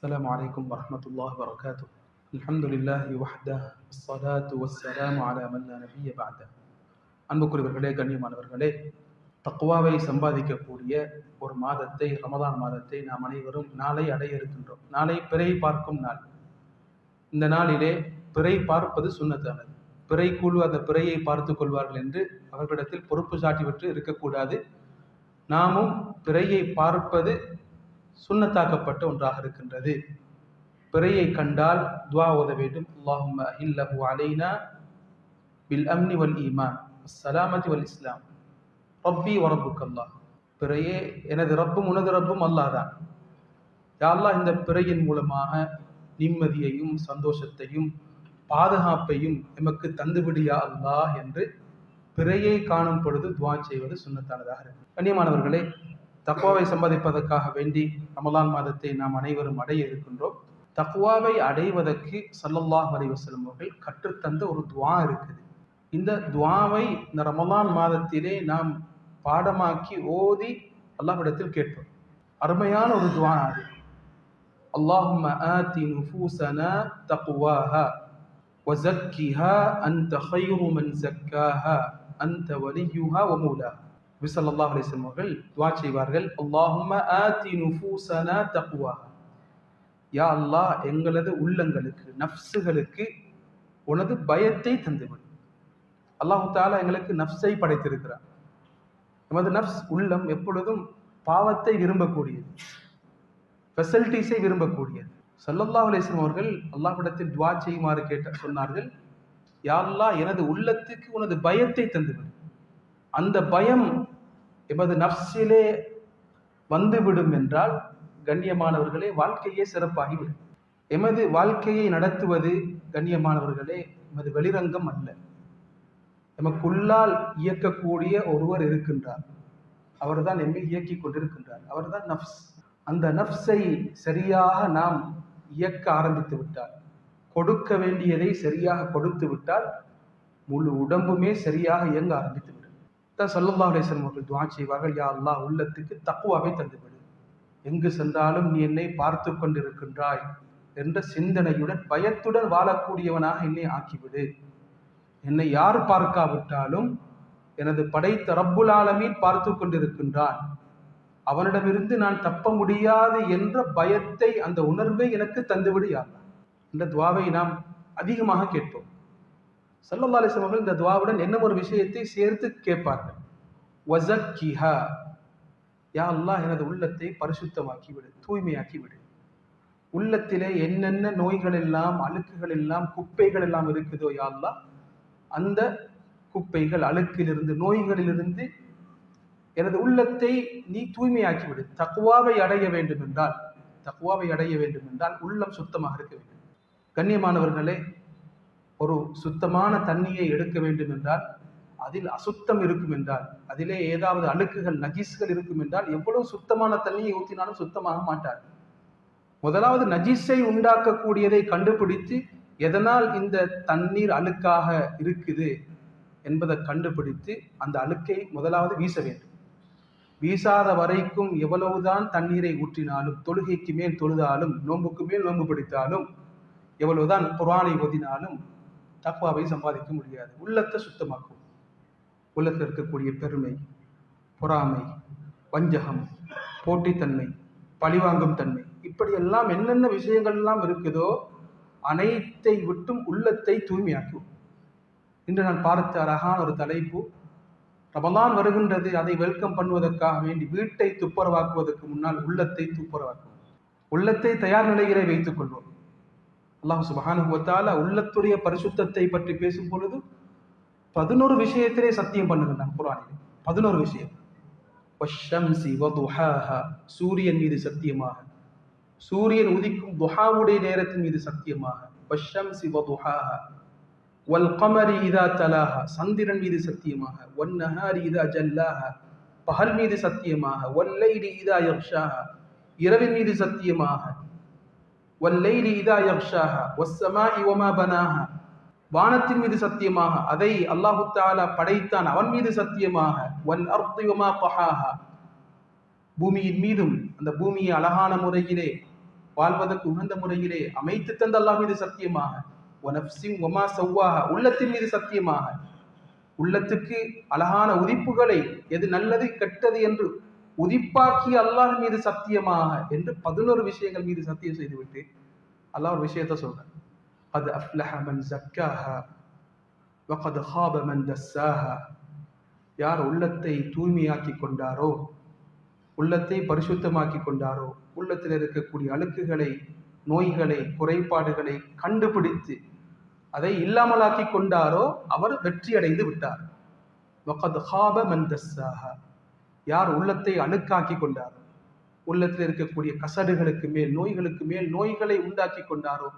السلام عليكم ورحمة الله وبركاته. الحمد لله وحده والصلاة والسلام على من لا نبي بعده. அன்புக்குரியவர்களே, கண்ணியமானவர்களே, தக்வாவை சம்பாதிக்கக்கூடிய ஒரு மாதத்தை, ரமதான் மாதத்தை நாம் அனைவரும் நாளை அடைய இருக்கின்றோம். நாளை பிறை பார்க்கும் நாள். இந்த நாளிலே பிறை பார்ப்பது சுன்னத்தானது. பிறைக்குழு அந்த பிறையை பார்த்து கொள்வார்கள் என்று அவர்களிடத்தில் பொறுப்பு சாட்டிவிட்டு இருக்கக்கூடாது. நாமும் பிறையை பார்ப்பது சுன்னத்தாக்கப்பட்ட ஒன்றாக இருக்கின்றது. பிறையை கண்டால் துவா ஓத வேண்டும். அல்லாஹும்ம அஹில்லஹு அலைனா பில் அம்னி வல் ஈமான் வஸ்ஸலாமதி வல் இஸ்லாம் ரப்பி வ ரப்புக்கல்லாஹ். பிறையே எனது ரப்பும் உனது ரப்பும் அல்லாஹ் தான். யா அல்லாஹ், இந்த பிறையின் மூலமாக நிம்மதியையும் சந்தோஷத்தையும் பாதுகாப்பையும் எமக்கு தந்துவிடியா அல்லாஹ் என்று பிறையை காணும் பொழுது துவா செய்வது சுன்னத்தானதாக இருக்கு. கண்ணியமானவர்களே, தக்வாவை சம்பாதிப்பதற்காக வேண்டி ரமலான் மாதத்தை நாம் அனைவரும் அடைய இருக்கின்றோம். தக்வாவை அடைவதற்கு ஸல்லல்லாஹு அலைஹி வஸல்லம் அவர்கள் கற்றுத்தந்த ஒரு துவா இருக்குது. இந்த துவாவை இந்த ரமலான் மாதத்திலே நாம் பாடமாக்கி ஓதி அல்லாஹ்விடத்தில் கேட்போம். அருமையான ஒரு துவா அது. அல்லாஹும்ம ஆதி நுஃபூஸனா தக்வாஹா வஸக்கிஹா அன்த கைரு மன் ஸக்காஹா அன்த வலியுஹா வ மௌலாஹா. நபி ஸல்லல்லாஹு அலைஹி வஸல்லம் அவர்கள் துஆ செய்வார்கள். அல்லாஹும்ம ஆதி நுஃபூஸனா தக்வாஹா. யா அல்லாஹ், எங்களது உள்ளங்களுக்கு, நஃப்ஸுகளுக்கு உனது பயத்தை தந்துவிடு. அல்லாஹ் தஆலா எங்களுக்கு நஃப்ஸை படைத்திருக்கிறார். நமது நஃப்ஸ், உள்ளம் எப்பொழுதும் பாவத்தை விரும்பக்கூடியது, ஃபெசிலிட்டிஸை விரும்பக்கூடியது. ஸல்லல்லாஹு அலைஹி வஸல்லம் அவர்கள் அல்லாஹ்விடத்தில் துஆ செய்யுமாறு சொன்னார்கள். யா அல்லாஹ், எனது உள்ளத்துக்கு உனது பயத்தை தந்துவிடு. அந்த பயம் எமது நஃப்ஸிலே வந்துவிடும் என்றால், கண்ணியமானவர்களே, வாழ்க்கையே சிறப்பாகிவிடும். எமது வாழ்க்கையை நடத்துவது, கண்ணியமானவர்களே, எமது வெளிரங்கம் அல்ல. எமக்குள்ளால் இயக்கக்கூடிய ஒருவர் இருக்கின்றார். அவர்தான் எம்மை இயக்கி கொண்டிருக்கின்றார். அவர்தான் நஃப்ஸ். அந்த நஃப்ஸை சரியாக நாம் இயக்க ஆரம்பித்து விட்டால், கொடுக்க வேண்டியதை சரியாக கொடுத்து விட்டால், முழு உடம்புமே சரியாக இயங்க ஆரம்பித்து விடும். ஸல்லல்லாஹு அலைஹி வஸல்லம் அவர்கள் துஆ செய்வார்கள். யா அல்லாஹ், உள்ளத்துக்கு தக்வாவை தந்துவிடு. எங்கு சென்றாலும் நீ என்னை பார்த்து கொண்டிருக்கின்றாய் என்ற சிந்தனையுடன், பயத்துடன் வாழக்கூடியவனாக என்னை ஆக்கிவிடு. என்னை யார் பார்க்காவிட்டாலும் எனது படைத்த ரப்புல் ஆலமீன் பார்த்து கொண்டிருக்கின்றான், அவனிடமிருந்து நான் தப்ப முடியாது என்ற பயத்தை, அந்த உணர்வை எனக்கு தந்துவிடு யா அல்லாஹ். இந்த துஆவை நாம் அதிகமாக கேட்போம். ஸல்லல்லாஹு அலைஹி வஸல்லம் அவர்கள் இந்த துஆவுடன் என்ன ஒரு விஷயத்தை சேர்த்து கேட்பார்கள். வஸக்கிஹா. யா அல்லாஹ், எனது உள்ளத்தை பரிசுத்தமாக்கி விடு, தூய்மையாக்கி விடு. உள்ளத்திலே என்னென்ன நோய்கள் எல்லாம், அழுக்குகள் எல்லாம், குப்பைகள் எல்லாம் இருக்குதோ யா அல்லாஹ், அந்த குப்பைகள், அழுக்கிலிருந்து, நோய்களிலிருந்து எனது உள்ளத்தை நீ தூய்மையாக்கி விடு. தக்வாவை அடைய வேண்டும் என்றால் உள்ளம் சுத்தமாக இருக்க வேண்டும். கண்ணியமானவர்களே, ஒரு சுத்தமான தண்ணியை எடுக்க வேண்டும் என்றால், அதில் அசுத்தம் இருக்கும் என்றால், அதிலே ஏதாவது அழுக்குகள், நஜீஸ்கள் இருக்கும் என்றால், எவ்வளவு சுத்தமான தண்ணியை ஊற்றினாலும் சுத்தமாக மாட்டார். முதலாவது நஜீஸை உண்டாக்கக்கூடியதை கண்டுபிடித்து, எதனால் இந்த தண்ணீர் அழுக்காக இருக்குது என்பதை கண்டுபிடித்து அந்த அழுக்கை முதலாவது வீச வேண்டும். வீசாத வரைக்கும் எவ்வளவுதான் தண்ணீரை ஊற்றினாலும், தொழுகைக்கு மேல் தொழுதாலும், நோன்புக்கு மேல் நோன்பு பிடித்தாலும், எவ்வளவுதான் குர்ஆனை ஓதினாலும் தக்வாவை சம்பாதிக்க முடியாது. உள்ளத்தை சுத்தமாக்கும். உள்ளத்தில் இருக்கக்கூடிய பெருமை, பொறாமை, வஞ்சகம், போட்டித்தன்மை, பழிவாங்கும் தன்மை, இப்படியெல்லாம் என்னென்ன விஷயங்கள் எல்லாம் இருக்குதோ அனைத்தை விட்டும் உள்ளத்தை தூய்மையாக்கும். இன்று நான் பார்த்த அழகான ஒரு தலைப்பு, ரமலான் வருகின்றது, அதை வெல்கம் பண்ணுவதற்காக வேண்டி வீட்டை துப்புரவாக்குவதற்கு முன்னால் உள்ளத்தை துப்புரவாக்குவோம். உள்ளத்தை தயார் நிலையிலே வைத்துக் கொள்வோம். அல்லாஹ் சுப்ஹானஹு வ தஆலா உள்ளத்துடைய பரிசுத்தத்தை பற்றி பேசும் பொழுது 11 விஷயத்திலே சத்தியம் பண்ணுகின்றான் குர்ஆனில். 11 விஷயம். வஷ்ஷம்ஸி வதுஹாஹா, சூரியன் மீது சத்தியமாக, சூரியன் உதிக்கும் துஹாவுடைய நேரத்தின் மீது சத்தியமாக, வஷ்ஷம்ஸி வதுஹாஹா வல் கமரி இதா தலாஹா, சந்திரன் மீது சத்தியமாக, வன் நஹாரி இதா ஜல்லாஹா, பகல் மீது சத்தியமாக, வல்லைலி இதா யக்ஷாஹா, இரவின் மீது சத்தியமாக, வல்லைலி இதா யக்ஷாஹா வஸ்ஸமாஇ வமா பனாஹா, வானத்தின் மீது சத்தியமாக, அதை அல்லாஹு தஆலா படைத்தான், அவன் மீது சத்தியமாக, வல் அர்தி வமா தஹாஹா, பூமியின் மீதும், அந்த பூமியை அழகான முறையிலே வாழ்வதற்கு உகந்த முறையிலே அமைத்து தந்த அல்லாஹ் மீது சத்தியமாக, வனஃப்ஸின் வமா ஸவ்வாஹா உள்ளத்தின் மீது சத்தியமாக, உள்ளத்துக்கு அழகான உதிப்புகளை எது நல்லது கெட்டது என்று உதிப்பாக்கி அல்லாஹ் மீது சத்தியமாக என்று 11 விஷயங்கள் மீது சத்தியம் செய்துவிட்டு அல்லாஹ் ஒரு விஷயத்தை சொல்றார். அது அஃப்லஹ மன் ஸக்காஹா வகத் ஹாப மன் தஸ்ஸாஹா. யார் உள்ளத்தை தூய்மையாக்கி கொண்டாரோ, உள்ளத்தை பரிசுத்தமாக்கி கொண்டாரோ, உள்ளத்தில் இருக்கக்கூடிய அழுக்குகளை, நோய்களை, குறைபாடுகளை கண்டுபிடித்து அதை இல்லாமலாக்கி கொண்டாரோ அவர் வெற்றி அடைந்து விட்டார். வகத் ஹாப மன் தஸ்ஸாஹா. யார் உள்ளத்தை அழுக்காக்கி கொண்டாரோ, உள்ளத்தில் இருக்கக்கூடிய கசடுகளுக்கு மேல், நோய்களுக்கு மேல் நோய்களை உண்டாக்கி கொண்டாரோ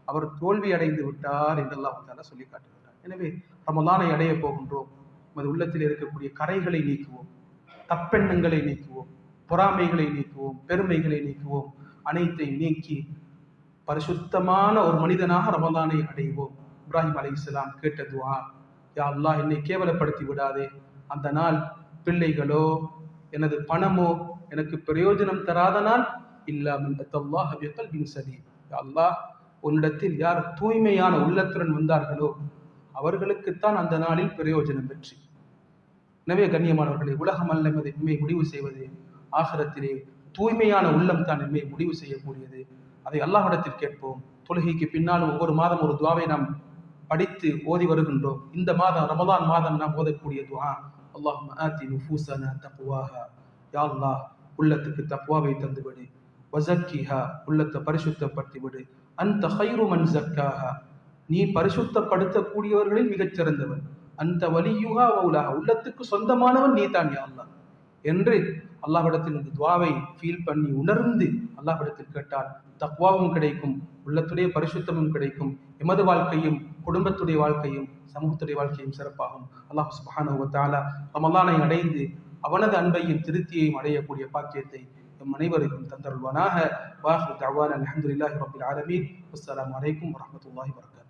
அவர் தோல்வி அடைந்து விட்டார் என்று அல்லாஹ் தஆலா சொல்லி காட்டுகிறார். எனவே ரமலானை அடைய போகின்றோம். நமது உள்ளத்தில் இருக்கக்கூடிய கரைகளை நீக்குவோம், தப்பெண்ணங்களை நீக்குவோம், பொறாமைகளை நீக்குவோம், பெருமைகளை நீக்குவோம். அனைத்தை நீக்கி பரிசுத்தமான ஒரு மனிதனாக ரமலானை அடைவோம். இப்ராஹிம் அலைஹிஸ்ஸலாம் கேட்ட துஆ, யா அல்லாஹ் என்னை கேவலப்படுத்தி விடாதே. அந்த நாள் பிள்ளைகளோ எனது பணமோ எனக்கு பிரயோஜனம் தராத நாள். இல்லா மன் அத்தல்லாஹ பிகல்பின் சலீம். யா அல்லாஹ் உன்னிடத்தில் யார் தூய்மையான உள்ளத்துடன் வந்தார்களோ அவர்களுக்குத்தான் அந்த நாளில் பிரயோஜனம் வெற்றி. எனவே கண்ணியமானவர்களை, உலகம் அல்ல நம்மை முடிவு செய்வது, ஆகிரத்திலே தூய்மையான உள்ளம் தான் நம்மை முடிவு செய்யக்கூடியது. அதை அல்லாஹ்விடத்தில் கேட்போம். தொழுகைக்கு பின்னாலும் ஒவ்வொரு மாதம் ஒரு துஆவை நாம் படித்து ஓதி வருகின்றோம். இந்த மாதம் ரமலான் மாதம் நாம் ஓதக்கூடிய துஆ, அல்லாஹும்ம ஆதி நுஃபூஸனா தக்வாஹா. யா அல்லாஹ் உள்ளத்துக்கு தக்வாவை தந்துவிடு. வஸக்கிஹா உள்ளத்தை பரிசுத்தப்படுத்தி விடு. அன்த கைரு மன் ஸக்காஹா நீ பரிசுத்தப்படுத்தக்கூடியவர்களில் மிகச்சிறந்தவன். அந்த வலியுஹா வௌலாஹா உள்ளத்துக்கு சொந்தமானவன் நீ தான் யா அல்லாஹ் என்று அல்லாஹ்விடத்தில் இந்த துஆவை ஃபீல் பண்ணி உணர்ந்து அல்லாஹ்விடத்தில் கேட்டால் தக்வாவும் கிடைக்கும், உள்ளத்துடைய பரிசுத்தமும் கிடைக்கும். எமது வாழ்க்கையும், குடும்பத்துடைய வாழ்க்கையும், சமூகத்துடைய வாழ்க்கையும் சிறப்பாகும். அல்லாஹ் சுப்ஹானஹு வ தஆலா ரமலானை அடைந்து அவனது அன்பையும் திருப்தியையும் அடையக்கூடிய பாக்கியத்தை நம் அனைவருக்கும் தந்தருள்வானாக. வாஹிரு தஅவானா அல்ஹம்துலில்லாஹி ரப்பில் ஆலமீன். அஸ்ஸலாமு அலைக்கும் வரஹ்மத்துல்லாஹி வபரகாத்துஹு.